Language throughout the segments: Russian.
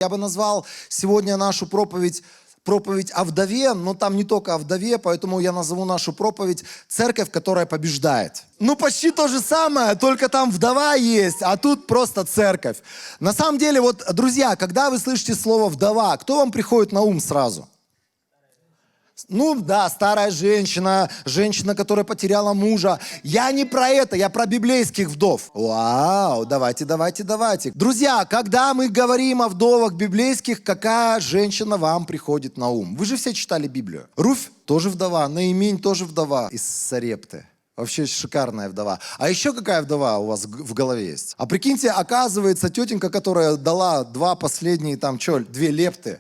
Я бы назвал сегодня нашу проповедь о вдове, но там не только о вдове, поэтому я назову нашу проповедь «Церковь, которая побеждает». Ну, почти то же самое, только там вдова есть, а тут просто церковь. На самом деле, вот, друзья, когда вы слышите слово «вдова», кто вам приходит на ум сразу? Ну да, старая женщина, женщина, которая потеряла мужа. Я не про это, я про библейских вдов. Вау, давайте. Друзья, когда мы говорим о вдовах библейских, какая женщина вам приходит на ум? Вы же все читали Библию. Руфь тоже вдова, Наимень тоже вдова из Сарепты. Вообще шикарная вдова. А еще какая вдова у вас в голове есть? А прикиньте, оказывается, тетенька, которая дала две лепты,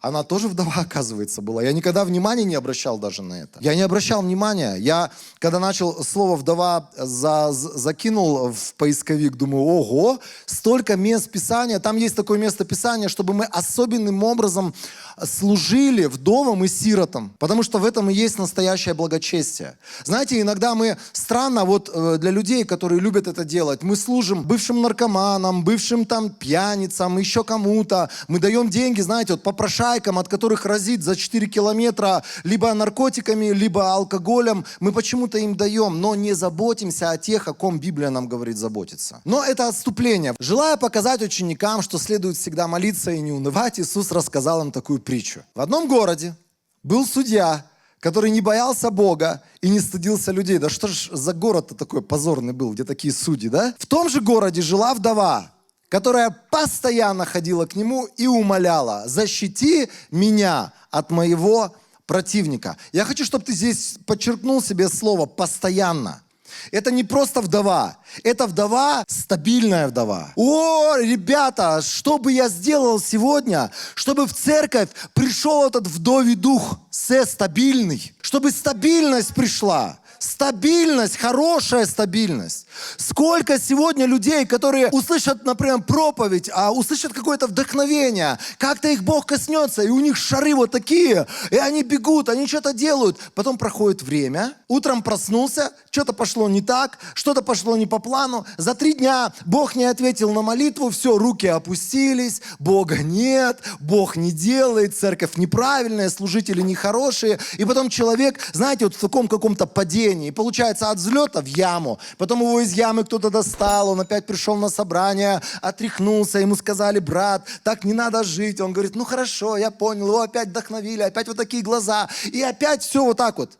она тоже вдова, оказывается, была. Я никогда внимания не обращал даже на это. Я не обращал внимания. Я, когда начал слово «вдова», закинул в поисковик, думаю, ого, столько мест Писания. Там есть такое место Писания, чтобы мы особенным образом служили вдовам и сиротам. Потому что в этом и есть настоящее благочестие. Знаете, иногда мы, странно, вот для людей, которые любят это делать, мы служим бывшим наркоманам, бывшим там пьяницам, еще кому-то. Мы даем деньги, знаете, вот попрошайкам, от которых разит за 4 километра либо наркотиками, либо алкоголем. Мы почему-то им даем, но не заботимся о тех, о ком Библия нам говорит заботиться. Но это отступление. Желая показать ученикам, что следует всегда молиться и не унывать, Иисус рассказал им такую притчу. В одном городе был судья, который не боялся Бога и не стыдился людей. Да что ж за город-то такой позорный был, где такие судьи, да? В том же городе жила вдова, которая постоянно ходила к нему и умоляла: защити меня от моего противника. Я хочу, чтобы ты здесь подчеркнул себе слово «постоянно». Это не просто вдова, это вдова, стабильная вдова. О, ребята, что бы я сделал сегодня, чтобы в церковь пришел этот вдовий дух, стабильный, чтобы стабильность пришла. Стабильность, хорошая стабильность. Сколько сегодня людей, которые услышат, например, проповедь, услышат какое-то вдохновение, как-то их Бог коснется, и у них шары вот такие, и они бегут, они что-то делают. Потом проходит время, утром проснулся, что-то пошло не так, что-то пошло не по плану. За 3 дня Бог не ответил на молитву, все, руки опустились, Бога нет, Бог не делает, церковь неправильная, служители нехорошие. И потом человек, знаете, вот в таком каком-то падении, и получается от взлета в яму, потом его из ямы кто-то достал, он опять пришел на собрание, отряхнулся, ему сказали: брат, так не надо жить. Он говорит: ну хорошо, я понял, его опять вдохновили, опять вот такие глаза, и опять все вот так вот.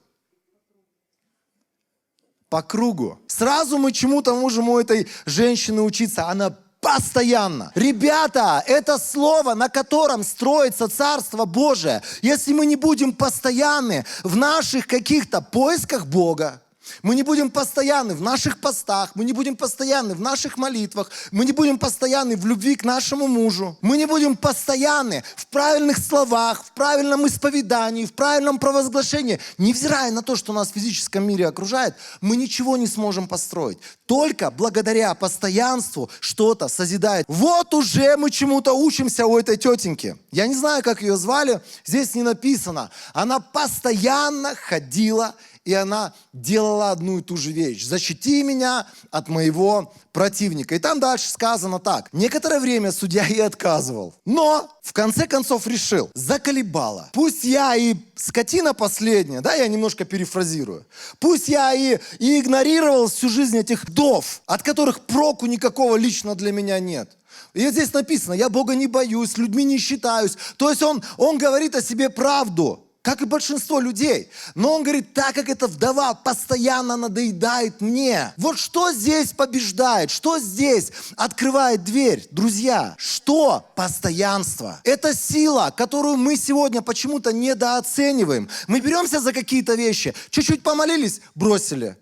По кругу. Сразу мы чему-то можем у этой женщины учиться, она постоянно. Ребята, это слово, на котором строится Царство Божие. Если мы не будем постоянны в наших каких-то поисках Бога, мы не будем постоянны в наших постах, мы не будем постоянны в наших молитвах, мы не будем постоянны в любви к нашему мужу, мы не будем постоянны в правильных словах, в правильном исповедании, в правильном провозглашении, невзирая на то, что нас в физическом мире окружает, мы ничего не сможем построить. Только благодаря постоянству что-то созидает. Вот уже мы чему-то учимся у этой тетеньки. Я не знаю, как ее звали, здесь не написано. Она постоянно ходила, и она делала одну и ту же вещь. Защити меня от моего противника. И там дальше сказано так. Некоторое время судья ей отказывал. Но в конце концов решил. Заколебала. Пусть я и скотина последняя, да, я немножко перефразирую. Пусть я и игнорировал всю жизнь этих вдов, от которых проку никакого лично для меня нет. И вот здесь написано: я Бога не боюсь, людьми не считаюсь. То есть он говорит о себе правду. Как и большинство людей. Но он говорит: так как эта вдова постоянно надоедает мне. Вот что здесь побеждает? Что здесь открывает дверь? Друзья, что? Постоянство. Это сила, которую мы сегодня почему-то недооцениваем. Мы беремся за какие-то вещи, чуть-чуть помолились, бросили.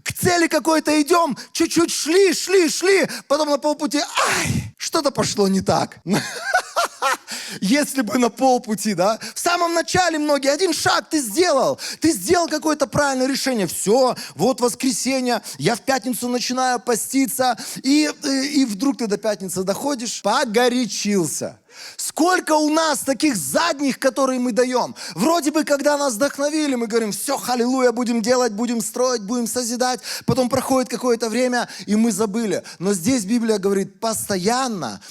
К цели какой-то идем, чуть-чуть шли, потом на полпути, что-то пошло не так. Если бы на полпути, да? В самом начале многие, 1 шаг ты сделал какое-то правильное решение. Все, вот воскресенье, я в пятницу начинаю поститься, и вдруг ты до пятницы доходишь, погорячился. Сколько у нас таких задних, которые мы даем. Вроде бы, когда нас вдохновили, мы говорим: все, аллилуйя, будем делать, будем строить, будем созидать. Потом проходит какое-то время, и мы забыли. Но здесь Библия говорит: постоянно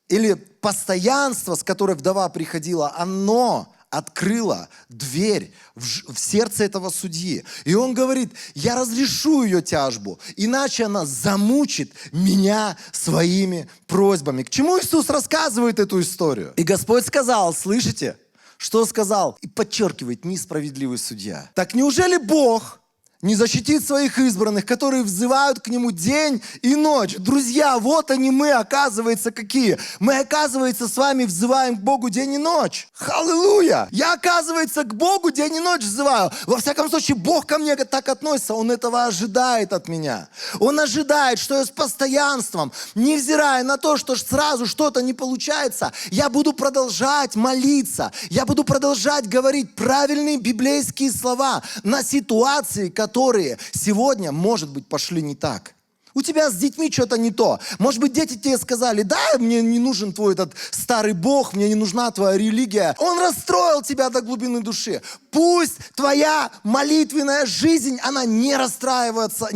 или постоянство, с которой вдова приходила, оно открыло дверь в сердце этого судьи. И он говорит, я разрешу ее тяжбу, иначе она замучит меня своими просьбами. К чему Иисус рассказывает эту историю? И Господь сказал, слышите, что сказал? И подчеркивает, несправедливый судья. Так неужели Бог не защитит своих избранных, которые взывают к Нему день и ночь? Друзья, вот они мы, оказывается, какие. Мы, оказывается, с вами взываем к Богу день и ночь. Аллилуйя! Я, оказывается, к Богу день и ночь взываю. Во всяком случае, Бог ко мне так относится. Он этого ожидает от меня. Он ожидает, что я с постоянством, невзирая на то, что сразу что-то не получается, я буду продолжать молиться. Я буду продолжать говорить правильные библейские слова на ситуации, которые сегодня, может быть, пошли не так. У тебя с детьми что-то не то. Может быть, дети тебе сказали, да, мне не нужен твой этот старый Бог, мне не нужна твоя религия. Он расстроил тебя до глубины души. Пусть твоя молитвенная жизнь, она не расстраивается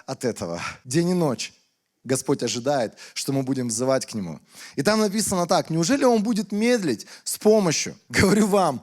от этого. День и ночь Господь ожидает, что мы будем взывать к Нему. И там написано так, неужели Он будет медлить с помощью? Говорю вам,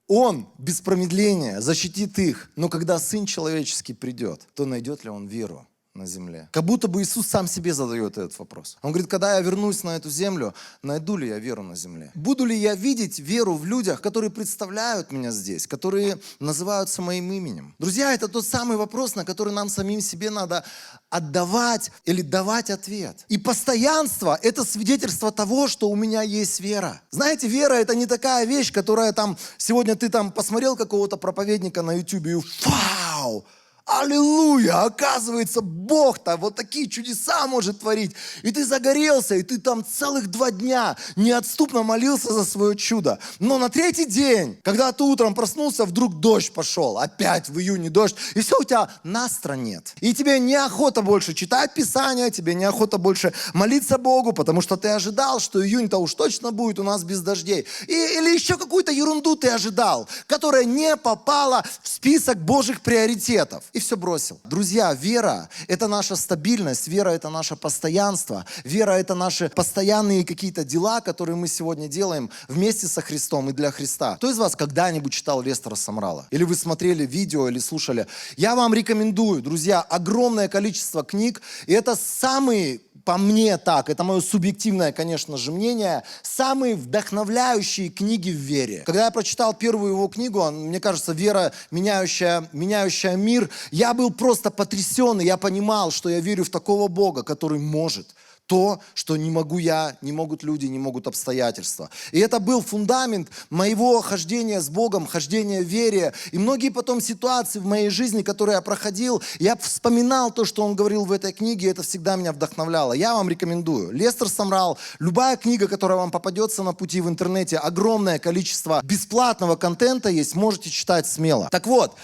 Он без промедления защитит их, но когда Сын Человеческий придет, то найдет ли Он веру на земле? Как будто бы Иисус сам себе задает этот вопрос. Он говорит, когда я вернусь на эту землю, найду ли я веру на земле? Буду ли я видеть веру в людях, которые представляют меня здесь, которые называются моим именем? Друзья, это тот самый вопрос, на который нам самим себе надо отдавать или давать ответ. И постоянство – это свидетельство того, что у меня есть вера. Знаете, вера – это не такая вещь, которая там, сегодня ты там посмотрел какого-то проповедника на YouTube и вау! Аллилуйя! Оказывается, Бог-то вот такие чудеса может творить. И ты загорелся, и ты там целых 2 дня неотступно молился за свое чудо. Но на 3-й день, когда ты утром проснулся, вдруг дождь пошел. Опять в июне дождь. И все, у тебя настроя нет. И тебе неохота больше читать Писание, тебе неохота больше молиться Богу, потому что ты ожидал, что июнь-то уж точно будет у нас без дождей. Или еще какую-то ерунду ты ожидал, которая не попала в список Божьих приоритетов. И все бросил. Друзья, вера – это наша стабильность, вера – это наше постоянство, вера – это наши постоянные какие-то дела, которые мы сегодня делаем вместе со Христом и для Христа. Кто из вас когда-нибудь читал Лестера Самрала? Или вы смотрели видео, или слушали? Я вам рекомендую, друзья, огромное количество книг, и это самые, по мне так, это мое субъективное, конечно же, мнение, самые вдохновляющие книги в вере. Когда я прочитал первую его книгу, мне кажется, «Вера, меняющая мир», я был просто потрясен, и я понимал, что я верю в такого Бога, который может то, что не могу я, не могут люди, не могут обстоятельства. И это был фундамент моего хождения с Богом, хождения в вере. И многие потом ситуации в моей жизни, которые я проходил, я вспоминал то, что он говорил в этой книге, и это всегда меня вдохновляло. Я вам рекомендую. Лестер Самрал, любая книга, которая вам попадется на пути в интернете, огромное количество бесплатного контента есть, можете читать смело. Так вот,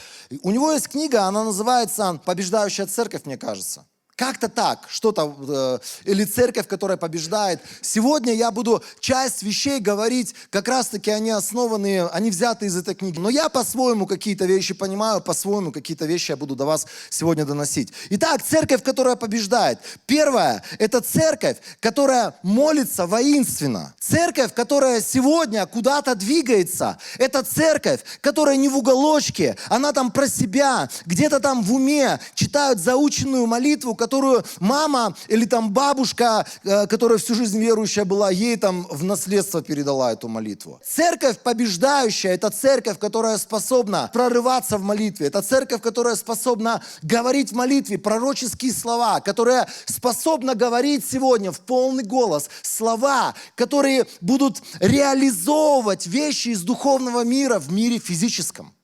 у него есть книга, она называется «Побеждающая церковь», мне кажется. Как-то так, что-то, или церковь, которая побеждает. Сегодня я буду часть вещей говорить, как раз-таки они основаны, они взяты из этой книги. Но я по-своему какие-то вещи понимаю, по-своему какие-то вещи я буду до вас сегодня доносить. Итак, церковь, которая побеждает. Первое, это церковь, которая молится воинственно. Церковь, которая сегодня куда-то двигается. Это церковь, которая не в уголочке, она там про себя, где-то там в уме читают заученную молитву, которую мама или там бабушка, которая всю жизнь верующая была, ей там в наследство передала эту молитву. Церковь побеждающая, это церковь, которая способна прорываться в молитве. Это церковь, которая способна говорить в молитве пророческие слова, которая способна говорить сегодня в полный голос слова, которые будут реализовывать вещи из духовного мира в мире физическом.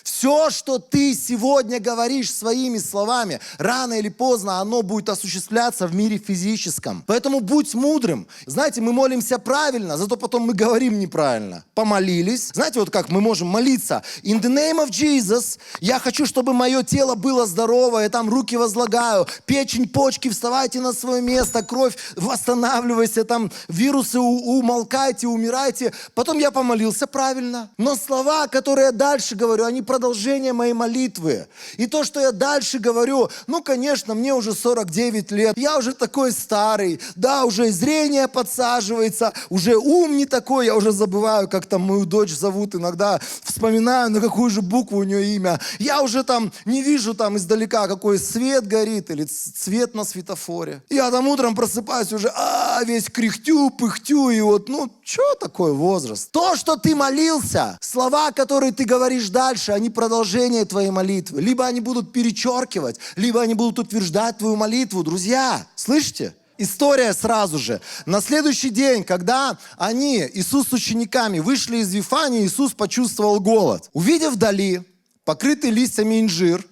Все, что ты сегодня говоришь своими словами, рано или поздно оно будет осуществляться в мире физическом. Поэтому будь мудрым. Знаете, мы молимся правильно, зато потом мы говорим неправильно. Помолились. Знаете, вот как мы можем молиться. In the name of Jesus, я хочу, чтобы мое тело было здоровое, я там руки возлагаю, печень, почки, вставайте на свое место, кровь, восстанавливайся, там вирусы умолкайте, умирайте. Потом я помолился правильно. Но слова, которые я дальше говорю, они они продолжение моей молитвы. И то, что я дальше говорю, ну, конечно, мне уже 49 лет, я уже такой старый, да, уже и зрение подсаживается, уже ум не такой, я уже забываю, как там мою дочь зовут, иногда вспоминаю, на какую же букву у нее имя. Я уже там не вижу там издалека, какой свет горит или цвет на светофоре. Я там утром просыпаюсь уже, весь кряхтю, пыхтю, и вот, ну, что такое возраст? То, что ты молился, слова, которые ты говоришь дальше, они продолжение твоей молитвы. Либо они будут перечеркивать, либо они будут утверждать твою молитву. Друзья, слышите? История сразу же. На следующий день, когда они, Иисус с учениками, вышли из Вифании, Иисус почувствовал голод. Увидев вдали покрытый листьями инжир,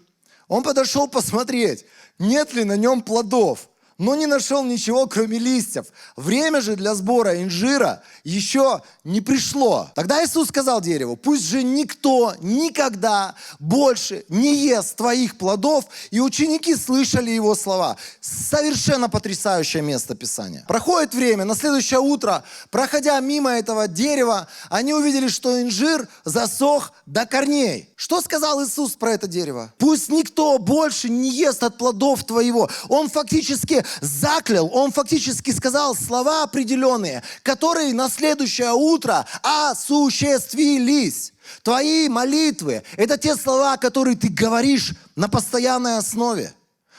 он подошел посмотреть, нет ли на нем плодов, но не нашел ничего, кроме листьев. Время же для сбора инжира еще не пришло. Тогда Иисус сказал дереву: пусть же никто никогда больше не ест твоих плодов. И ученики слышали его слова. Совершенно потрясающее место Писания. Проходит время, на следующее утро, проходя мимо этого дерева, они увидели, что инжир засох до корней. Что сказал Иисус про это дерево? Пусть никто больше не ест от плодов твоего. Он фактически заклял, он фактически сказал слова определенные, которые на следующее утро осуществились. Твои молитвы – это те слова, которые ты говоришь на постоянной основе.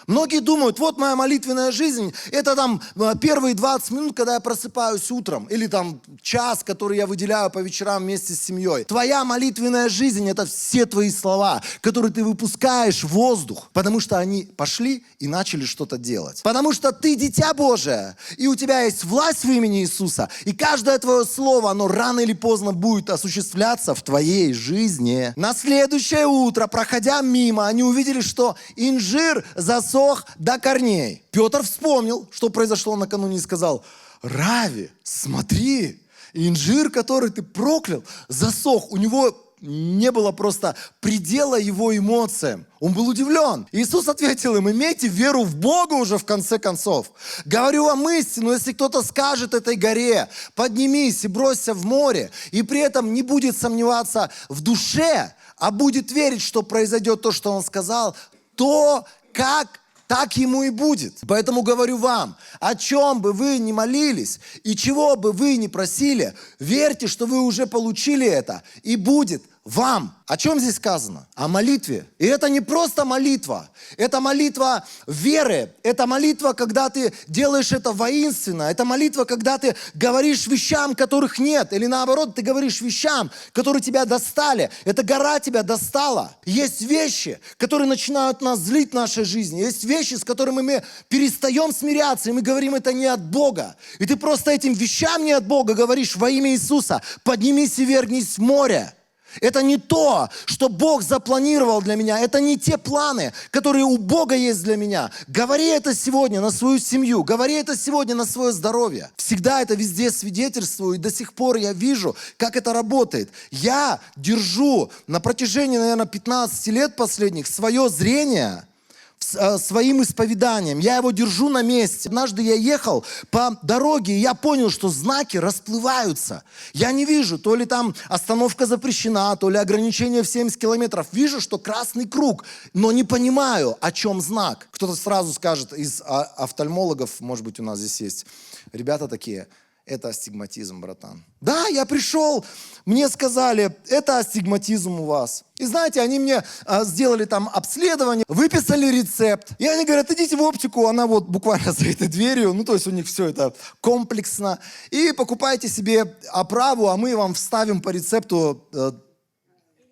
Многие думают, вот моя молитвенная жизнь, это там первые 20 минут, когда я просыпаюсь утром, или там час, который я выделяю по вечерам вместе с семьей. Твоя молитвенная жизнь – это все твои слова, которые ты выпускаешь в воздух, потому что они пошли и начали что-то делать. Потому что ты дитя Божие, и у тебя есть власть в имени Иисуса, и каждое твое слово, оно рано или поздно будет осуществляться в твоей жизни. На следующее утро, проходя мимо, они увидели, что инжир засох до корней. Петр вспомнил, что произошло накануне, и сказал: Рави, смотри, инжир, который ты проклял, засох. У него не было просто предела его эмоциям. Он был удивлен. Иисус ответил им: имейте веру в Бога уже в конце концов. Говорю вам истину, если кто-то скажет этой горе: поднимись и бросься в море, и при этом не будет сомневаться в душе, а будет верить, что произойдет то, что он сказал, то так ему и будет. Поэтому говорю вам, о чем бы вы ни молились и чего бы вы ни просили, верьте, что вы уже получили это, и будет вам. О чем здесь сказано? О молитве. И это не просто молитва. Это молитва веры. Это молитва, когда ты делаешь это воинственно. Это молитва, когда ты говоришь вещам, которых нет. Или наоборот, ты говоришь вещам, которые тебя достали. Эта гора тебя достала. Есть вещи, которые начинают нас злить в нашей жизни. Есть вещи, с которыми мы перестаем смиряться. И мы говорим, это не от Бога. И ты просто этим вещам не от Бога говоришь во имя Иисуса: поднимись и вернись в море. Это не то, что Бог запланировал для меня. Это не те планы, которые у Бога есть для меня. Говори это сегодня на свою семью. Говори это сегодня на свое здоровье. Всегда это везде свидетельствую. И до сих пор я вижу, как это работает. Я держу на протяжении, наверное, 15 лет последних свое зрение своим исповеданием. Я его держу на месте. Однажды я ехал по дороге, и я понял, что знаки расплываются. Я не вижу, то ли там остановка запрещена, то ли ограничение в 70 километров. Вижу, что красный круг, но не понимаю, о чем знак. Кто-то сразу скажет из офтальмологов, может быть, у нас здесь есть ребята такие: это астигматизм, братан. Да, я пришел, мне сказали, это астигматизм у вас. И знаете, они мне сделали там обследование, выписали рецепт. И они говорят: идите в оптику, она вот буквально за этой дверью. Ну, то есть у них все это комплексно. И покупайте себе оправу, а мы вам вставим по рецепту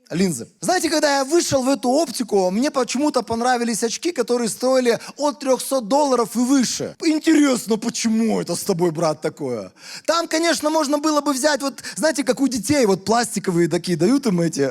линзы. Знаете, когда я вышел в эту оптику, мне почему-то понравились очки, которые стоили от $300 и выше. Интересно, почему это с тобой, брат, такое? Там, конечно, можно было бы взять, вот, знаете, как у детей, вот пластиковые такие, дают им эти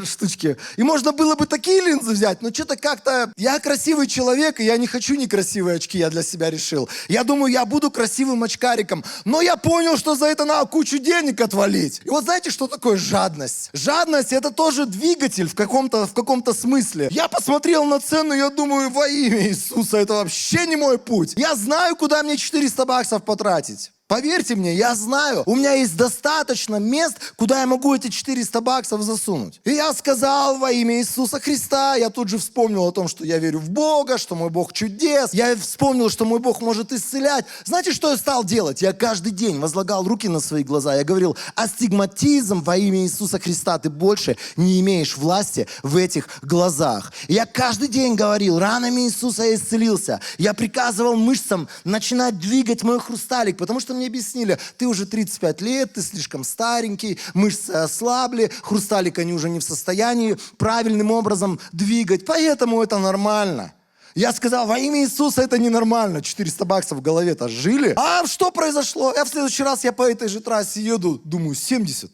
штучки. И можно было бы такие линзы взять, но что-то как-то... Я красивый человек, и я не хочу некрасивые очки, я для себя решил. Я думаю, я буду красивым очкариком. Но я понял, что за это надо кучу денег отвалить. И вот знаете, что такое жадность? Жадность — это тоже двигатель в каком-то смысле. Я посмотрел на цену, я думаю, во имя Иисуса, это вообще не мой путь. Я знаю, куда мне $400 потратить. Поверьте мне, я знаю, у меня есть достаточно мест, куда я могу эти $400 засунуть. И я сказал во имя Иисуса Христа, я тут же вспомнил о том, что я верю в Бога, что мой Бог чудес. Я вспомнил, что мой Бог может исцелять. Знаете, что я стал делать? Я каждый день возлагал руки на свои глаза. Я говорил, астигматизм во имя Иисуса Христа, ты больше не имеешь власти в этих глазах. И я каждый день говорил, ранами Иисуса я исцелился. Я приказывал мышцам начинать двигать мой хрусталик, потому что мне объяснили, ты уже 35 лет, ты слишком старенький, мышцы ослабли, хрусталик они уже не в состоянии правильным образом двигать, поэтому это нормально. Я сказал, во имя Иисуса это ненормально. $400 в голове-то жили. А что произошло? В следующий раз я по этой же трассе еду, думаю, 70.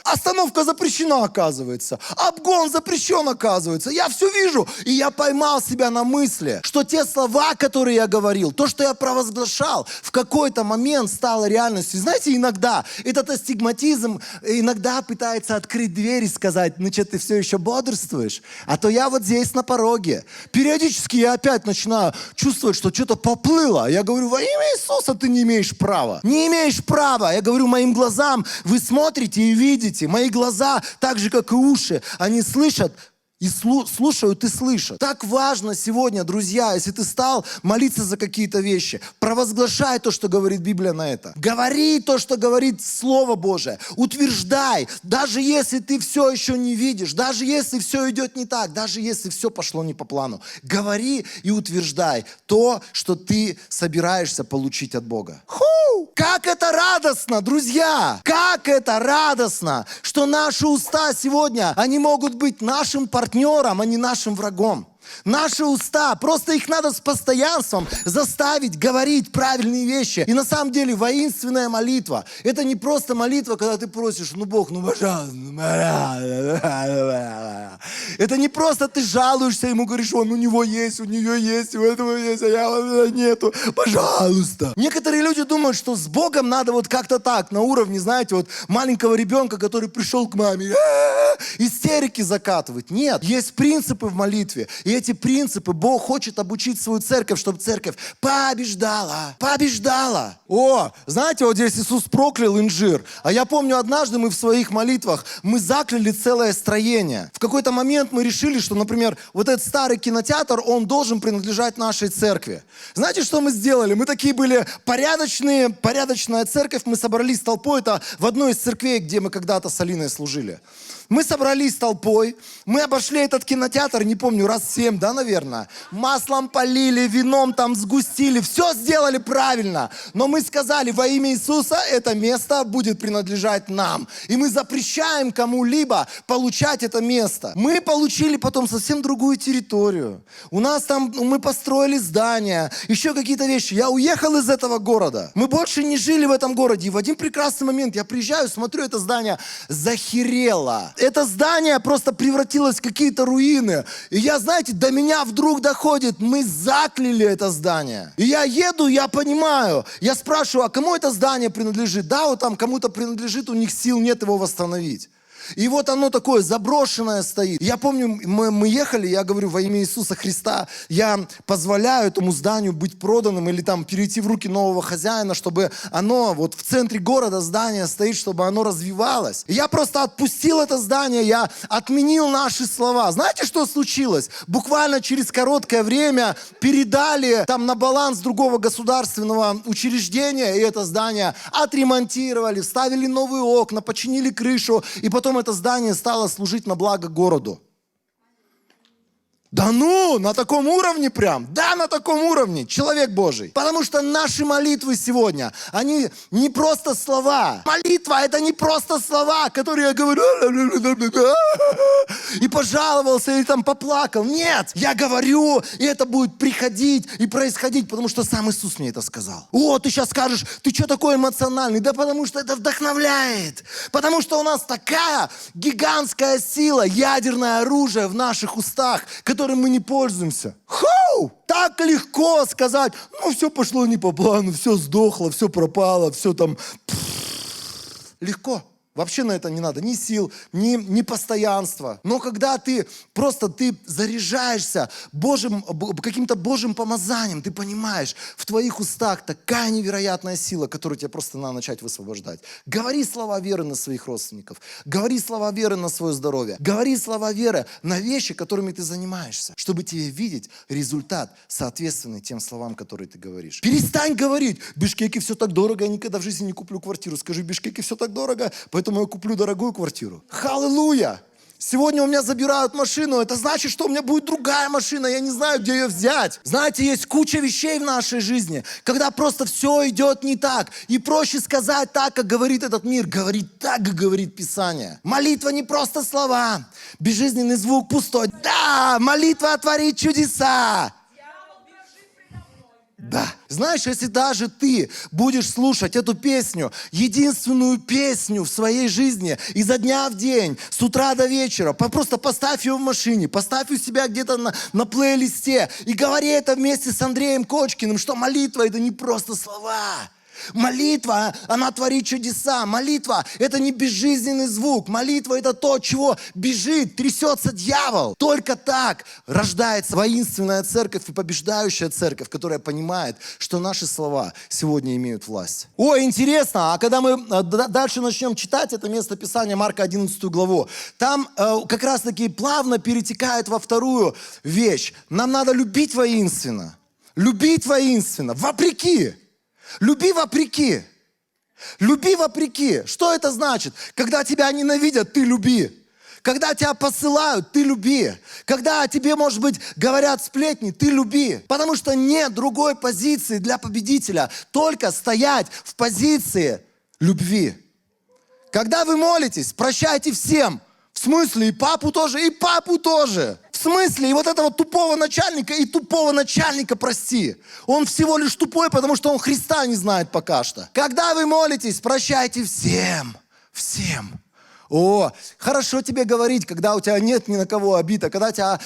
Остановка запрещена, оказывается. Обгон запрещен, оказывается. Я все вижу, и я поймал себя на мысли, что те слова, которые я говорил, то, что я провозглашал, в какой-то момент стало реальностью. Знаете, иногда этот астигматизм иногда пытается открыть дверь и сказать, ну что, ты все еще бодрствуешь? А то я вот здесь на пороге. Периодически я опять начинаю чувствовать, что что-то поплыло. Я говорю, во имя Иисуса ты не имеешь права. Не имеешь права. Я говорю моим глазам, вы смотрите и видите. Мои глаза, так же, как и уши, они слышат и слушают и слышат. Так важно сегодня, друзья, если ты стал молиться за какие-то вещи, провозглашай то, что говорит Библия на это. Говори то, что говорит Слово Божие. Утверждай, даже если ты все еще не видишь, даже если все идет не так, даже если все пошло не по плану. Говори и утверждай то, что ты собираешься получить от Бога. Как это радостно, друзья! Как это радостно, что наши уста сегодня, они могут быть нашим партнером, а не нашим врагом. Наши уста, просто их надо с постоянством заставить говорить правильные вещи. И на самом деле воинственная молитва, это не просто молитва, когда ты просишь, ну Бог, ну пожалуйста. Это не просто ты жалуешься, ему говоришь, он у него есть, у нее есть, у этого есть, а я нету, пожалуйста. Некоторые люди думают, что с Богом надо вот как-то так, на уровне, знаете, вот маленького ребенка, который пришел к маме, истерики закатывать. Нет, есть принципы в молитве. И эти принципы Бог хочет обучить свою церковь, чтобы церковь побеждала. Побеждала. О, знаете, вот здесь Иисус проклял инжир. А я помню, однажды мы в своих молитвах, мы закляли целое строение. В какой-то момент мы решили, что, например, вот этот старый кинотеатр, он должен принадлежать нашей церкви. Знаете, что мы сделали? Мы такие были порядочная церковь. Мы собрались толпой. Это в одной из церквей, где мы когда-то с Алиной служили. Мы собрались толпой, мы обошли этот кинотеатр, не помню, раз 7, да, наверное. Маслом полили, вином там сгустили, все сделали правильно. Но мы сказали, во имя Иисуса это место будет принадлежать нам. И мы запрещаем кому-либо получать это место. Мы получили потом совсем другую территорию. У нас там, мы построили здания, еще какие-то вещи. Я уехал из этого города. Мы больше не жили в этом городе. И в один прекрасный момент я приезжаю, смотрю, это здание захерело. Это здание просто превратилось в какие-то руины. И я, знаете, до меня вдруг доходит, мы закляли это здание. И я еду, я понимаю, я спрашиваю, а кому это здание принадлежит? Да, вот там кому-то принадлежит, у них сил нет его восстановить. И вот оно такое заброшенное стоит. Я помню, мы ехали, я говорю, во имя Иисуса Христа, я позволяю этому зданию быть проданным или там перейти в руки нового хозяина, чтобы оно вот в центре города здание стоит, чтобы оно развивалось. И я просто отпустил это здание, я отменил наши слова. Знаете, что случилось? Буквально через короткое время передали там на баланс другого государственного учреждения, и это здание отремонтировали, вставили новые окна, починили крышу, и потом это здание стало служить на благо городу. Да ну, на таком уровне прям. Да, на таком уровне, человек Божий. Потому что наши молитвы сегодня, они не просто слова. Молитва — это не просто слова, которые я говорю и пожаловался, или там поплакал. Нет, я говорю, и это будет приходить и происходить, потому что сам Иисус мне это сказал. О, ты сейчас скажешь, ты что такой эмоциональный? Да потому что это вдохновляет. Потому что у нас такая гигантская сила, ядерное оружие в наших устах, которым мы не пользуемся. Так легко сказать, ну все пошло не по плану, все сдохло, все пропало, все там. Легко. Вообще на это не надо ни сил, ни постоянства. Но когда ты заряжаешься каким-то Божьим помазанием, ты понимаешь, в твоих устах такая невероятная сила, которую тебе просто надо начать высвобождать. Говори слова веры на своих родственников. Говори слова веры на свое здоровье. Говори слова веры на вещи, которыми ты занимаешься, чтобы тебе видеть результат, соответственный тем словам, которые ты говоришь. Перестань говорить: в Бишкеке все так дорого, я никогда в жизни не куплю квартиру. Скажи: в Бишкеке все так дорого, поэтому я куплю дорогую квартиру. Халлелуя! Сегодня у меня забирают машину, это значит, что у меня будет другая машина, я не знаю, где ее взять. Знаете, есть куча вещей в нашей жизни, когда просто все идет не так. И проще сказать так, как говорит этот мир, говорить так, как говорит Писание. Молитва не просто слова, безжизненный звук пустой. Да, молитва творит чудеса. Да. Знаешь, если даже ты будешь слушать эту песню, единственную песню в своей жизни, изо дня в день, с утра до вечера, просто поставь ее в машине, поставь у себя где-то на плейлисте и говори это вместе с Андреем Кочкиным, что молитва — это не просто слова. Молитва, она творит чудеса. Молитва — это не безжизненный звук. Молитва — это то, от чего бежит, трясется дьявол. Только так рождается воинственная церковь и побеждающая церковь, которая понимает, что наши слова сегодня имеют власть. Ой, интересно, а когда мы дальше начнем читать это место Писания, Марка 11 главу, там как раз-таки плавно перетекает во вторую вещь. Нам надо любить воинственно. Любить воинственно, вопреки. Люби вопреки. Люби вопреки. Что это значит? Когда тебя ненавидят, ты люби. Когда тебя посылают, ты люби. Когда о тебе, может быть, говорят сплетни, ты люби. Потому что нет другой позиции для победителя. Только стоять в позиции любви. Когда вы молитесь, прощайте всем. В смысле, и папу тоже, и папу тоже. В смысле, и вот этого тупого начальника прости. Он всего лишь тупой, потому что он Христа не знает пока что. Когда вы молитесь, прощайте всем. Всем. О, хорошо тебе говорить, когда у тебя нет ни на кого обида, когда тебя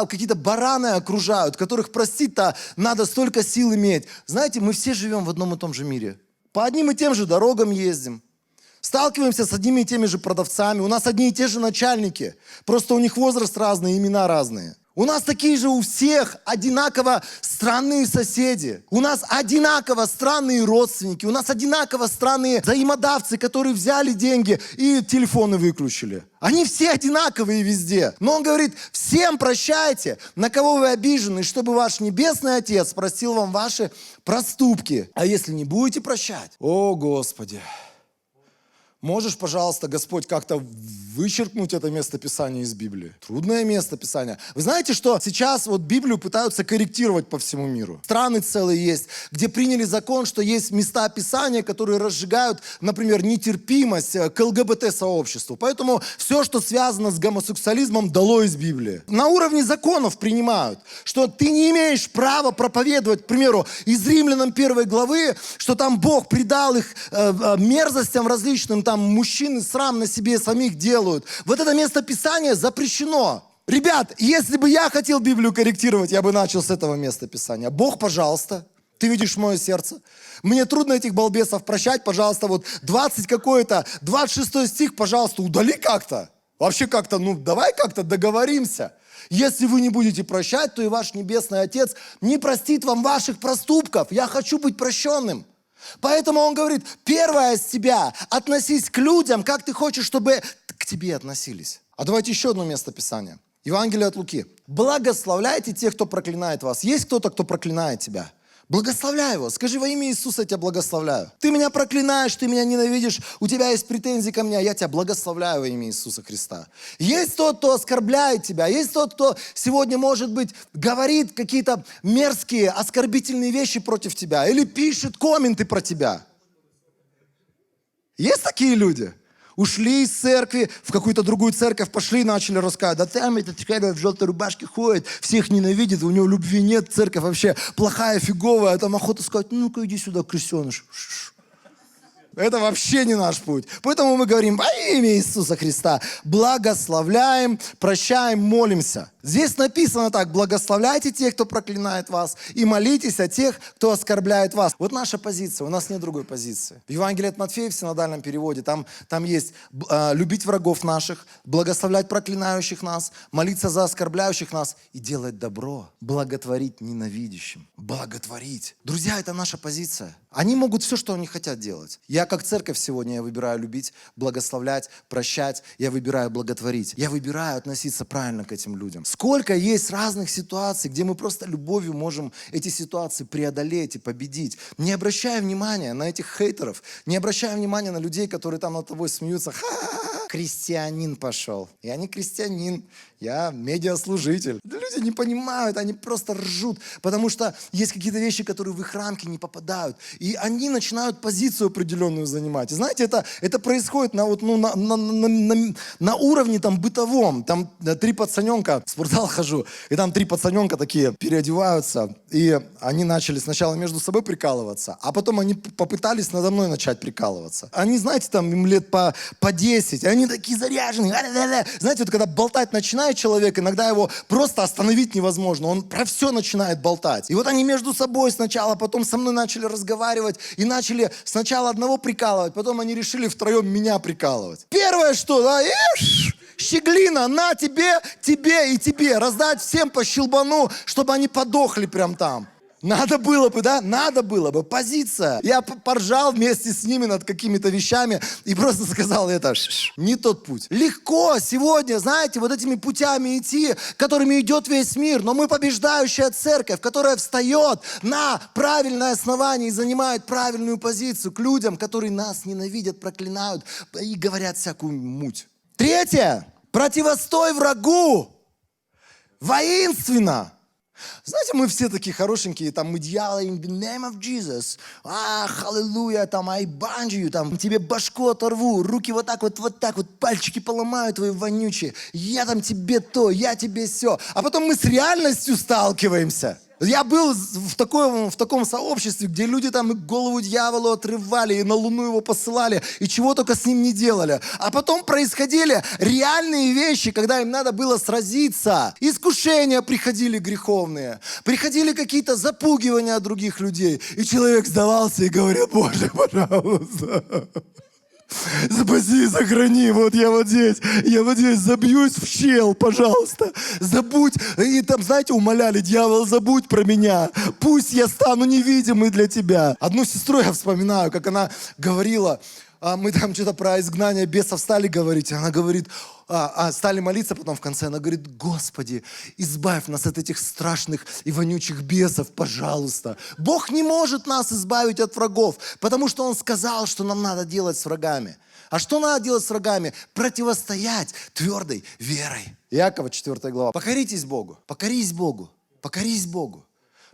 какие-то бараны окружают, которых простить-то надо столько сил иметь. Знаете, мы все живем в одном и том же мире. По одним и тем же дорогам ездим. Сталкиваемся с одними и теми же продавцами. У нас одни и те же начальники. Просто у них возраст разный, имена разные. У нас такие же у всех одинаково странные соседи. У нас одинаково странные родственники. У нас одинаково странные взаимодавцы, которые взяли деньги и телефоны выключили. Они все одинаковые везде. Но он говорит: всем прощайте, на кого вы обижены, чтобы ваш Небесный Отец простил вам ваши проступки. А если не будете прощать? О, Господи! Можешь, пожалуйста, Господь, как-то вычеркнуть это место Писания из Библии? Трудное место Писания. Вы знаете, что сейчас вот Библию пытаются корректировать по всему миру? Страны целые есть, где приняли закон, что есть места Писания, которые разжигают, например, нетерпимость к ЛГБТ-сообществу. Поэтому все, что связано с гомосексуализмом, дало из Библии. На уровне законов принимают, что ты не имеешь права проповедовать, к примеру, из Римлянам 1 главы, что там Бог предал их мерзостям различным, там мужчины срам на себе самих делают. Вот это место Писания запрещено. Ребят, если бы я хотел Библию корректировать, я бы начал с этого места Писания. Бог, пожалуйста, ты видишь мое сердце. Мне трудно этих балбесов прощать, пожалуйста, вот 26 стих, пожалуйста, удали как-то. Вообще как-то, давай как-то договоримся. Если вы не будете прощать, то и ваш Небесный Отец не простит вам ваших проступков. Я хочу быть прощенным. Поэтому он говорит: первое с тебя, относись к людям, как ты хочешь, чтобы к тебе относились. А давайте еще одно место Писания. Евангелие от Луки. Благословляйте тех, кто проклинает вас. Есть кто-то, кто проклинает тебя? Благословляй его. Скажи: во имя Иисуса я тебя благословляю. Ты меня проклинаешь, ты меня ненавидишь, у тебя есть претензии ко мне, а я тебя благословляю во имя Иисуса Христа. Есть тот, кто оскорбляет тебя, есть тот, кто сегодня, может быть, говорит какие-то мерзкие, оскорбительные вещи против тебя или пишет комменты про тебя. Есть такие люди? Ушли из церкви, в какую-то другую церковь пошли и начали рассказывать: да там этот в желтой рубашке ходит, всех ненавидит, у него любви нет, церковь вообще плохая, фиговая, там охота сказать: ну-ка иди сюда, крысеныш. Это вообще не наш путь. Поэтому мы говорим во имя Иисуса Христа. Благословляем, прощаем, молимся. Здесь написано так: благословляйте тех, кто проклинает вас, и молитесь о тех, кто оскорбляет вас. Вот наша позиция, у нас нет другой позиции. В Евангелии от Матфея в синодальном переводе там есть любить врагов наших, благословлять проклинающих нас, молиться за оскорбляющих нас и делать добро, благотворить ненавидящим. Благотворить. Друзья, это наша позиция. Они могут все, что они хотят делать. Я как церковь сегодня, я выбираю любить, благословлять, прощать. Я выбираю благотворить. Я выбираю относиться правильно к этим людям. Сколько есть разных ситуаций, где мы просто любовью можем эти ситуации преодолеть и победить. Не обращая внимания на этих хейтеров, не обращая внимания на людей, которые там над тобой смеются. Ха-ха-ха, крестьянин пошел. Я не крестьянин, я медиаслужитель. Да люди не понимают, они просто ржут, потому что есть какие-то вещи, которые в их рамки не попадают. И они начинают позицию определенную занимать. И знаете, это происходит на уровне там, бытовом. Там 3 пацаненка, в спортзал хожу, и там 3 пацаненка такие переодеваются, и они начали сначала между собой прикалываться, а потом они попытались надо мной начать прикалываться. Они, знаете, там им лет по 10, и они такие заряженные. Знаете, вот когда болтать начинает человек, иногда его просто остановить невозможно. Он про все начинает болтать. И вот они между собой сначала, потом со мной начали разговаривать, и начали сначала одного прикалывать, потом они решили втроем меня прикалывать. Первое, что, да, щеглина, на тебе, тебе и тебе. Раздать всем по щелбану, чтобы они подохли прям там. Надо было бы, да? Надо было бы. Позиция. Я поржал вместе с ними над какими-то вещами и просто сказал, это не тот путь. Легко сегодня, знаете, вот этими путями идти, которыми идет весь мир. Но мы побеждающая церковь, которая встает на правильное основание и занимает правильную позицию к людям, которые нас ненавидят, проклинают и говорят всякую муть. Третье. Противостой врагу. Воинственно. Знаете, мы все такие хорошенькие, там мы дьяволы, in the name of Jesus, халлелуя, там, I bind you, там, тебе башку оторву, руки вот так вот, пальчики поломаю твои вонючие, я там тебе то, я тебе сё. А потом мы с реальностью сталкиваемся. Я был в таком сообществе, где люди там и голову дьяволу отрывали, и на Луну его посылали, и чего только с ним не делали. А потом происходили реальные вещи, когда им надо было сразиться. Искушения приходили греховные, приходили какие-то запугивания от других людей. И человек сдавался и говорил: Боже, пожалуйста, спаси, сохрани, вот я вот здесь забьюсь в щел, пожалуйста, забудь. И там, знаете, умоляли: дьявол, забудь про меня, пусть я стану невидимый для тебя. Одну сестру я вспоминаю, как она говорила, мы там что-то про изгнание бесов стали говорить, она говорит, стали молиться потом в конце, она говорит: Господи, избавь нас от этих страшных и вонючих бесов, пожалуйста. Бог не может нас избавить от врагов, потому что Он сказал, что нам надо делать с врагами. А что надо делать с врагами? Противостоять твердой верой. Иакова 4 глава. Покоритесь Богу, покорись Богу, покорись Богу,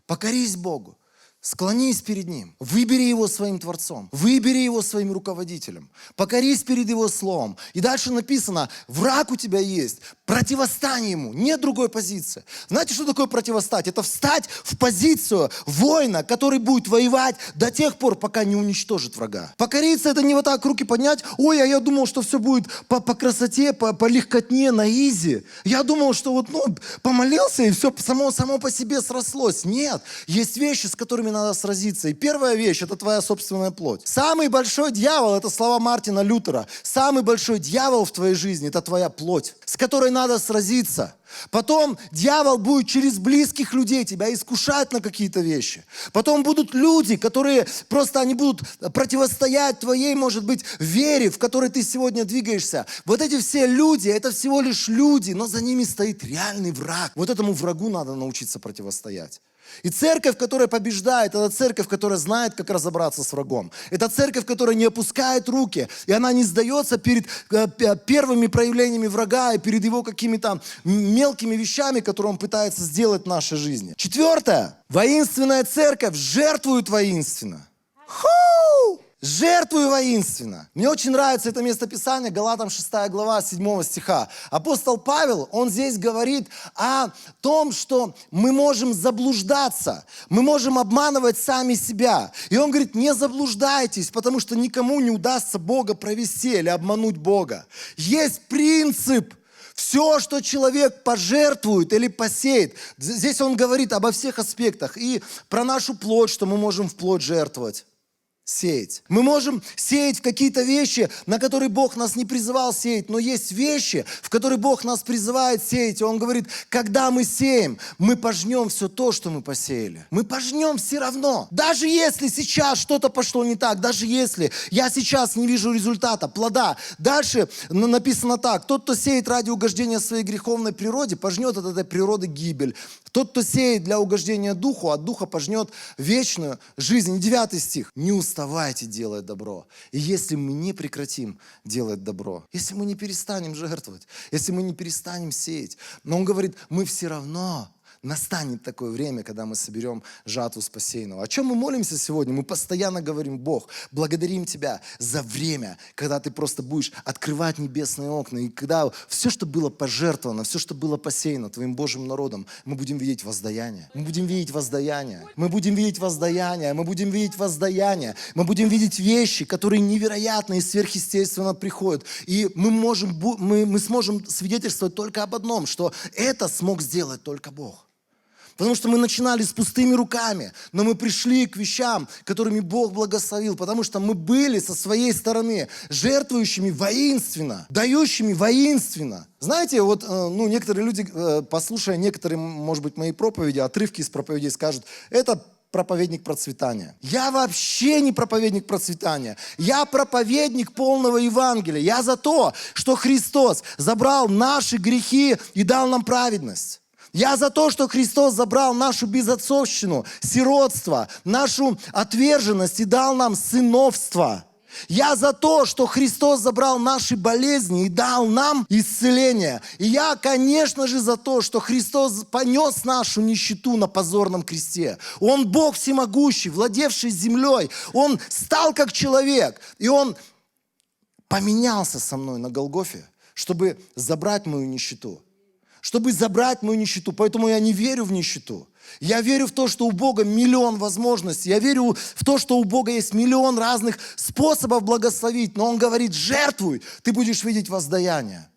покорись Богу. Склонись перед Ним, выбери Его своим Творцом, выбери Его своим руководителем, покорись перед Его Словом. И дальше написано: враг у тебя есть, противостань ему, нет другой позиции. Знаете, что такое противостать? Это встать в позицию воина, который будет воевать до тех пор, пока не уничтожит врага. Покориться — это не вот так руки поднять: ой, а я думал, что все будет по красоте, по легкотне, на изи. Я думал, что вот, помолился, и все само по себе срослось. Нет, есть вещи, с которыми надо сразиться. И первая вещь — это твоя собственная плоть. Самый большой дьявол — это слова Мартина Лютера. Самый большой дьявол в твоей жизни — это твоя плоть, с которой надо сразиться. Потом дьявол будет через близких людей тебя искушать на какие-то вещи. Потом будут люди, которые просто они будут противостоять твоей, может быть, вере, в которой ты сегодня двигаешься. Вот эти все люди, это всего лишь люди, но за ними стоит реальный враг. Вот этому врагу надо научиться противостоять. И церковь, которая побеждает, это церковь, которая знает, как разобраться с врагом. Это церковь, которая не опускает руки, и она не сдается перед первыми проявлениями врага и перед его какими-то мелкими вещами, которые он пытается сделать в нашей жизни. 4. Воинственная церковь жертвует воинственно. Жертвуй воинственно. Мне очень нравится это местописание, Галатам 6 глава 7 стиха. Апостол Павел, он здесь говорит о том, что мы можем заблуждаться, мы можем обманывать сами себя. И он говорит, не заблуждайтесь, потому что никому не удастся Бога провести или обмануть Бога. Есть принцип. Все, что человек пожертвует или посеет, здесь он говорит обо всех аспектах. И про нашу плоть, что мы можем в плоть жертвовать. Сеять. Мы можем сеять в какие-то вещи, на которые Бог нас не призывал сеять, но есть вещи, в которые Бог нас призывает сеять. И Он говорит, когда мы сеем, мы пожнем все то, что мы посеяли. Мы пожнем все равно. Даже если сейчас что-то пошло не так, даже если я сейчас не вижу результата, плода. Дальше написано так, тот, кто сеет ради угождения своей греховной природе, пожнет от этой природы гибель. Тот, кто сеет для угождения Духу, от Духа пожнет вечную жизнь. 9 стих. Не уставайте делать добро. И если мы не прекратим делать добро, если мы не перестанем жертвовать, если мы не перестанем сеять, но он говорит, мы все равно... Настанет такое время, когда мы соберем жатву с посеянного. О чем мы молимся сегодня? Мы постоянно говорим, Бог, благодарим Тебя за время, когда Ты просто будешь открывать небесные окна. И когда все, что было пожертвовано, все, что было посеяно Твоим Божьим народом, мы будем видеть воздаяние. Мы будем видеть воздаяние. Мы будем видеть воздаяние. Мы будем видеть воздаяние. Мы будем видеть вещи, которые невероятно и сверхъестественно приходят. И мы сможем свидетельствовать только об одном, что это смог сделать только Бог. Потому что мы начинали с пустыми руками, но мы пришли к вещам, которыми Бог благословил, потому что мы были со своей стороны жертвующими воинственно, дающими воинственно. Знаете, вот некоторые люди, послушая некоторые, может быть, мои проповеди, отрывки из проповедей, скажут, это проповедник процветания. Я вообще не проповедник процветания. Я проповедник полного Евангелия. Я за то, что Христос забрал наши грехи и дал нам праведность. Я за то, что Христос забрал нашу безотцовщину, сиротство, нашу отверженность и дал нам сыновство. Я за то, что Христос забрал наши болезни и дал нам исцеление. И я, конечно же, за то, что Христос понес нашу нищету на позорном кресте. Он Бог всемогущий, владевший землей. Он стал как человек. И Он поменялся со мной на Голгофе, чтобы забрать мою нищету. Чтобы забрать мою нищету. Поэтому я не верю в нищету. Я верю в то, что у Бога миллион возможностей. Я верю в то, что у Бога есть миллион разных способов благословить. Но Он говорит, жертвуй, ты будешь видеть воздаяние.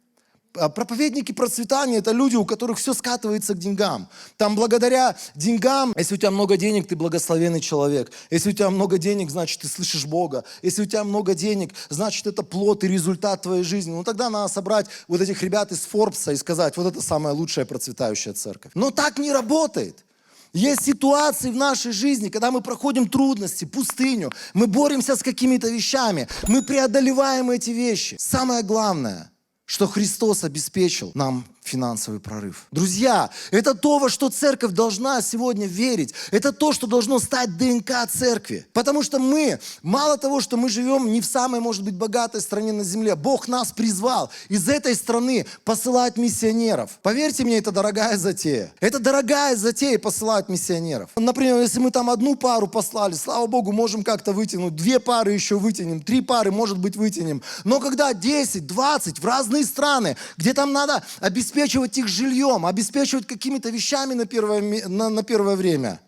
Проповедники процветания – это люди, у которых все скатывается к деньгам. Там благодаря деньгам, если у тебя много денег, ты благословенный человек. Если у тебя много денег, значит, ты слышишь Бога. Если у тебя много денег, значит, это плод и результат твоей жизни. Ну, тогда надо собрать вот этих ребят из Форбса и сказать, вот это самая лучшая процветающая церковь. Но так не работает. Есть ситуации в нашей жизни, когда мы проходим трудности, пустыню, мы боремся с какими-то вещами, мы преодолеваем эти вещи. Самое главное – что Христос обеспечил нам финансовый прорыв. Друзья, это то, во что церковь должна сегодня верить. Это то, что должно стать ДНК церкви. Потому что мы, мало того, что мы живем не в самой, может быть, богатой стране на земле, Бог нас призвал из этой страны посылать миссионеров. Поверьте мне, это дорогая затея. Это дорогая затея посылать миссионеров. Например, если мы там одну пару послали, слава Богу, можем как-то вытянуть, 2 пары еще вытянем, 3 пары, может быть, вытянем. Но когда 10, 20 в разные страны, где там надо обеспечивать их жильем, обеспечивать какими-то вещами на первое время.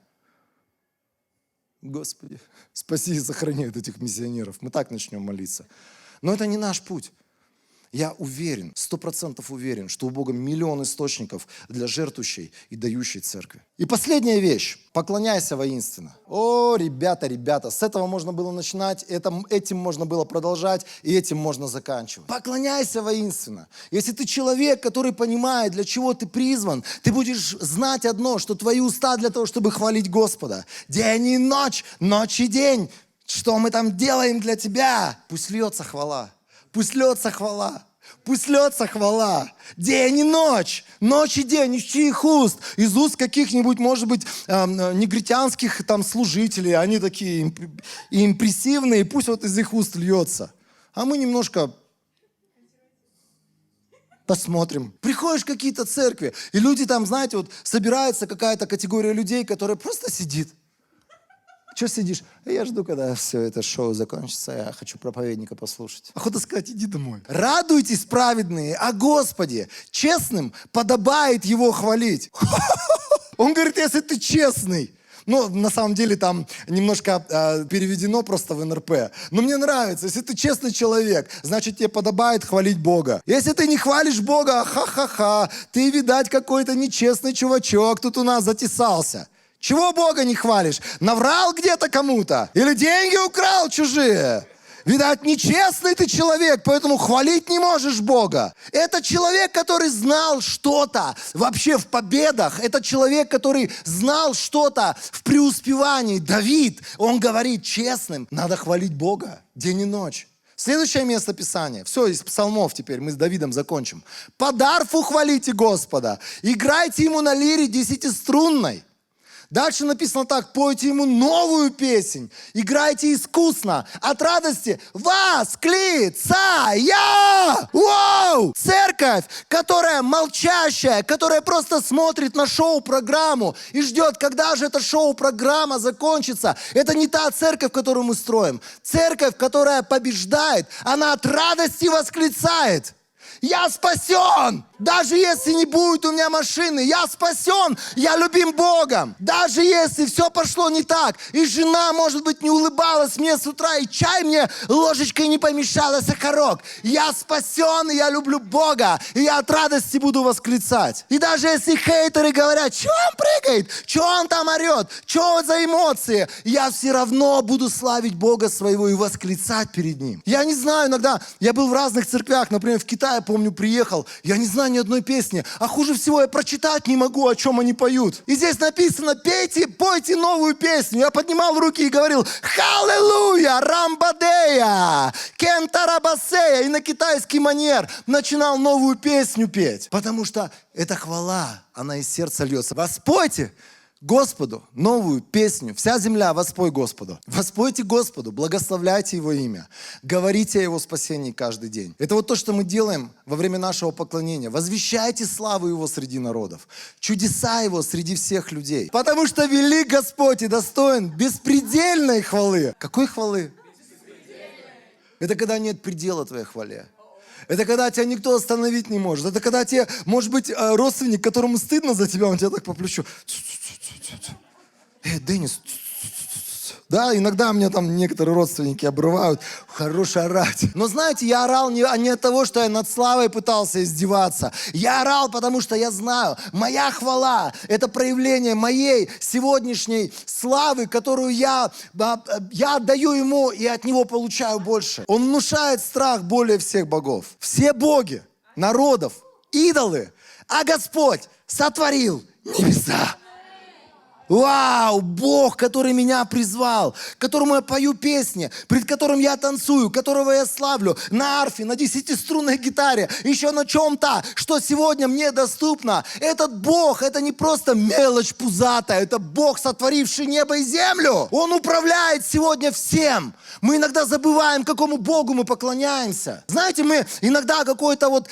Господи, спаси и сохрани этих миссионеров. Мы так начнем молиться. Но это не наш путь. Я уверен, 100% уверен, что у Бога миллион источников для жертвующей и дающей церкви. И последняя вещь. Поклоняйся воинственно. О, ребята, с этого можно было начинать, этим можно было продолжать, и этим можно заканчивать. Поклоняйся воинственно. Если ты человек, который понимает, для чего ты призван, ты будешь знать одно, что твои уста для того, чтобы хвалить Господа. День и ночь, ночь и день. Что мы там делаем для тебя? Пусть льется хвала. Пусть льется хвала. Пусть льется хвала. День и ночь. Ночь и день. Из чьих уст? Из уст каких-нибудь, может быть, негритянских там служителей. Они такие импрессивные. Пусть вот из их уст льется. А мы немножко посмотрим. Приходишь в какие-то церкви, и люди там, знаете, вот собирается какая-то категория людей, которая просто сидит. Че сидишь? Я жду, когда все это шоу закончится, я хочу проповедника послушать. Охота сказать, иди домой. Радуйтесь, праведные, о Господе. Честным подобает Его хвалить. Он говорит, если ты честный. Ну, на самом деле там немножко переведено просто в НРП. Но мне нравится, если ты честный человек, значит тебе подобает хвалить Бога. Если ты не хвалишь Бога, ха-ха-ха, ты, видать, какой-то нечестный чувачок тут у нас затесался. Чего Бога не хвалишь? Наврал где-то кому-то? Или деньги украл чужие? Видать, нечестный ты человек, поэтому хвалить не можешь Бога. Это человек, который знал что-то вообще в победах. Это человек, который знал что-то в преуспевании. Давид, он говорит честным, надо хвалить Бога день и ночь. Следующее место Писания. Все, из псалмов теперь, мы с Давидом закончим. «По дарфу хвалите Господа, играйте Ему на лире десятиструнной». Дальше написано так: пойте Ему новую песнь, играйте искусно, от радости восклицая. Вау! Церковь, которая молчащая, которая просто смотрит на шоу-программу и ждет, когда же эта шоу-программа закончится. Это не та церковь, которую мы строим. Церковь, которая побеждает, она от радости восклицает. Я спасен! Даже если не будет у меня машины, я спасен, я любим Богом. Даже если все пошло не так, и жена, может быть, не улыбалась мне с утра, и чай мне ложечкой не помешала, сахарок. Я спасен, и я люблю Бога, и я от радости буду восклицать. И даже если хейтеры говорят, что он прыгает, что он там орет, что за эмоции, я все равно буду славить Бога своего и восклицать перед Ним. Я не знаю, иногда я был в разных церквях, например, в Китае, помню, приехал, я не знаю ни одной песни, а хуже всего я прочитать не могу, о чем они поют. И здесь написано: пейте, пойте новую песню. Я поднимал руки и говорил: «Халлелуя! Рамбадея! Кентарабасея!» И на китайский манер начинал новую песню петь. Потому что эта хвала, она из сердца льется. Воспойте Господу новую песню. Вся земля, воспой Господу. Воспойте Господу, благословляйте Его имя. Говорите о Его спасении каждый день. Это вот то, что мы делаем во время нашего поклонения. Возвещайте славу Его среди народов. Чудеса Его среди всех людей. Потому что велик Господь и достоин беспредельной хвалы. Какой хвалы? Это когда нет предела твоей хвале. Это когда тебя никто остановить не может. Это когда тебе, может быть, родственник, которому стыдно за тебя, он тебя так по плечу. Денис. Да, иногда меня там некоторые родственники обрывают. Хорош орать. Но знаете, я орал не от того, что я над славой пытался издеваться. Я орал, потому что я знаю, моя хвала – это проявление моей сегодняшней славы, которую я отдаю Ему и от Него получаю больше. Он внушает страх более всех богов. Все боги, народов, идолы, а Господь сотворил небеса. Вау, Бог, который меня призвал, которому я пою песни, пред которым я танцую, которого я славлю на арфе, на 10-струнной гитаре, еще на чем-то, что сегодня мне доступно. Этот Бог, это не просто мелочь пузатая, это Бог, сотворивший небо и землю. Он управляет сегодня всем. Мы иногда забываем, какому Богу мы поклоняемся. Знаете, мы иногда какое-то вот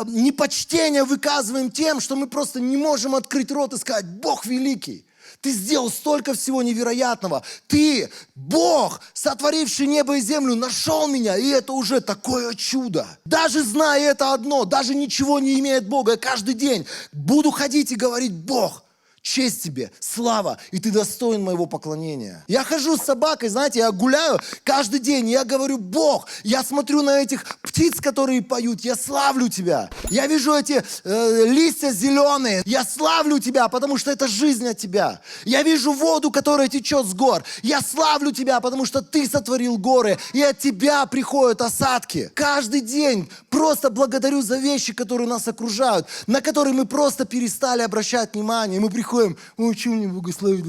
непочтение выказываем тем, что мы просто не можем открыть рот и сказать: Бог великий. Ты сделал столько всего невероятного. Ты, Бог, сотворивший небо и землю, нашел меня, и это уже такое чудо. Даже зная это одно, даже ничего не имеет Бога, я каждый день буду ходить и говорить: Бог, честь тебе, слава, и ты достоин моего поклонения. Я хожу с собакой, знаете, я гуляю каждый день, и я говорю: Бог, я смотрю на этих птиц, которые поют, я славлю тебя. Я вижу эти листья зеленые, я славлю тебя, потому что это жизнь от тебя. Я вижу воду, которая течет с гор, я славлю тебя, потому что ты сотворил горы, и от тебя приходят осадки. Каждый день просто благодарю за вещи, которые нас окружают, на которые мы просто перестали обращать внимание, и мы приходим: ой, что мне благословить?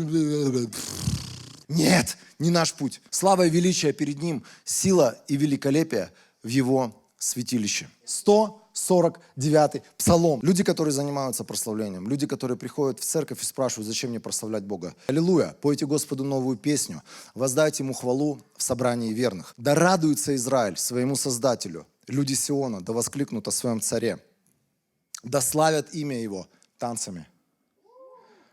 Нет, не наш путь. Слава и величие перед Ним, сила и великолепие в Его святилище. 149-й псалом. Люди, которые занимаются прославлением, люди, которые приходят в церковь и спрашивают: зачем мне прославлять Бога? Аллилуйя, пойте Господу новую песню, воздайте Ему хвалу в собрании верных. Да радуется Израиль своему Создателю, люди Сиона, да воскликнут о своем Царе, да славят имя Его танцами.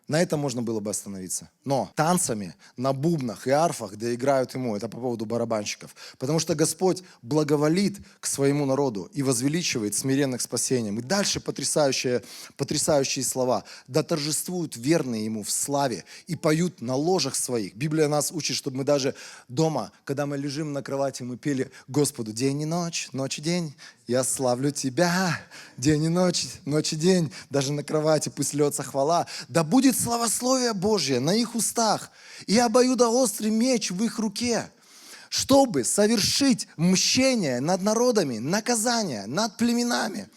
На этом можно было бы остановиться. Но танцами на бубнах и арфах да играют ему. Это по поводу барабанщиков. Потому что Господь благоволит к своему народу и возвеличивает смиренных спасением. И дальше потрясающие слова. Да торжествуют верные ему в славе и поют на ложах своих. Библия нас учит, чтобы мы даже дома, когда мы лежим на кровати, мы пели Господу день и ночь, ночь и день. Я славлю Тебя, день и ночь, ночь и день, даже на кровати пусть льется хвала. Да будет славословие Божье на их устах и обоюдоострый меч в их руке, чтобы совершить мщение над народами, наказание над племенами,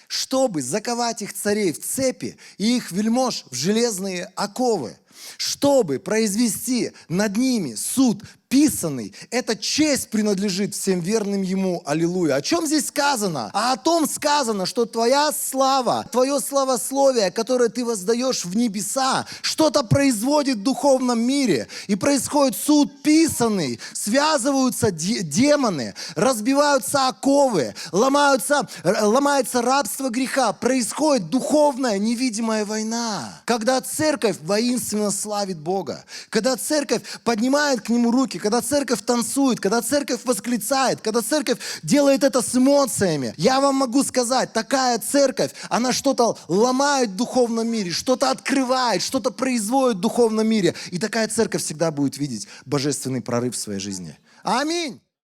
чтобы заковать их царей в цепи и их вельмож в железные оковы, чтобы произвести над ними суд писанный. Эта честь принадлежит всем верным ему. Аллилуйя. О чем здесь сказано? А о том сказано, что твоя слава, твое славословие, которое ты воздаешь в небеса, что-то производит в духовном мире. И происходит суд писанный. Связываются демоны, разбиваются оковы, ломается рабство греха. Происходит духовная невидимая война. Когда церковь воинственно славит Бога, когда церковь поднимает к Нему руки, когда церковь танцует, когда церковь восклицает, когда церковь делает это с эмоциями. Я вам могу сказать, такая церковь, она что-то ломает в духовном мире, что-то открывает, что-то производит в духовном мире. И такая церковь всегда будет видеть божественный прорыв в своей жизни. Аминь.